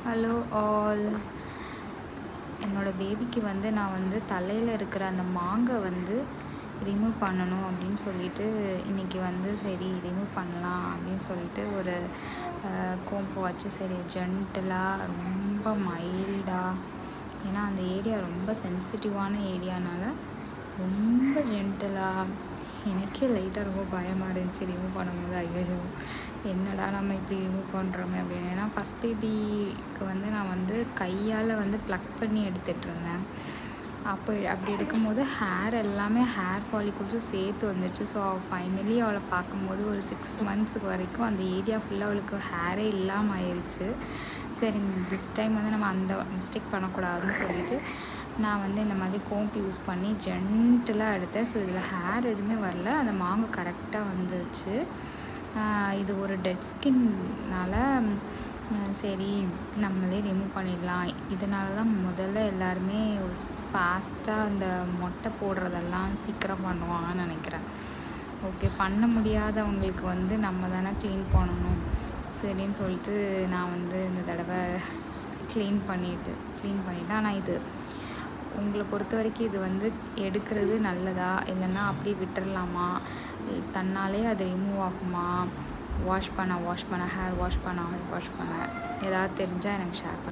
Hello all. என்னோடய பேபிக்கு வந்து நான் வந்து தலையில் இருக்கிற அந்த மாங்கை வந்து ரிமூவ் பண்ணணும் அப்படின்னு சொல்லிட்டு இன்றைக்கி வந்து சரி ரிமூவ் பண்ணலாம் அப்படின்னு சொல்லிட்டு ஒரு கோம்பு வச்சு சரி ஜென்டலாக ரொம்ப மைல்டாக, ஏன்னா அந்த ஏரியா ரொம்ப சென்சிட்டிவான ஏரியானால ரொம்ப ஜென்டலாக, எனக்கே லைட்டாக ரொம்ப பயமாக இருந்துச்சு ரிமூவ் பண்ணும்போது. ஐயோ என்னடா நம்ம இப்படி ரிமூவ் பண்ணுறோமே அப்படின்னு. ஏன்னா ஃபஸ்ட் பேபிக்கு வந்து நான் வந்து கையால் வந்து ப்ளக் பண்ணி எடுத்துகிட்ருந்தேன். அப்படி எடுக்கும்போது ஹேர் ஃபாலிகல்ஸும் சேர்த்து வந்துடுச்சு. ஸோ ஃபைனலி அவளை பார்க்கும்போது ஒரு 6 மந்த்ஸுக்கு வரைக்கும் அந்த ஏரியா ஃபுல்லாக அவளுக்கு ஹேரே இல்லாமல் ஆயிடுச்சு. சரி திஸ் டைம் வந்து நம்ம அந்த மிஸ்டேக் பண்ணக்கூடாதுன்னு சொல்லிட்டு நான் வந்து இந்த மாதிரி கோம்பு யூஸ் பண்ணி ஜென்டலாக எடுத்தேன். ஸோ இதில் ஹேர் எதுவுமே வரல, அந்த மாங்கு கரெக்டாக வந்துருச்சு. இது ஒரு டெட் ஸ்கின்னால் சரி நம்மளே ரிமூவ் பண்ணிடலாம். இதனால தான் முதல்ல எல்லாருமே ஃபாஸ்ட்டாக அந்த மொட்டை போடுறதெல்லாம் சீக்கிரம் பண்ணுவாங்கன்னு நினைக்கிறேன். ஓகே, பண்ண முடியாதவங்களுக்கு வந்து நம்ம தானே க்ளீன் பண்ணணும். சரின்னு சொல்லிட்டு நான் வந்து இந்த தடவை க்ளீன் பண்ணிவிட்டேன். ஆனால் இது உங்களை பொறுத்த வரைக்கும் இது வந்து எடுக்கிறது நல்லதா, இல்லைன்னா அப்படியே விட்டுறலாமா, தன்னாலே அது ரிமூவ் ஆகுமா, வாஷ் பண்ண ஹேர் வாஷ் பண்ண ஏதாவது தெரிஞ்சால் எனக்கு ஷேர்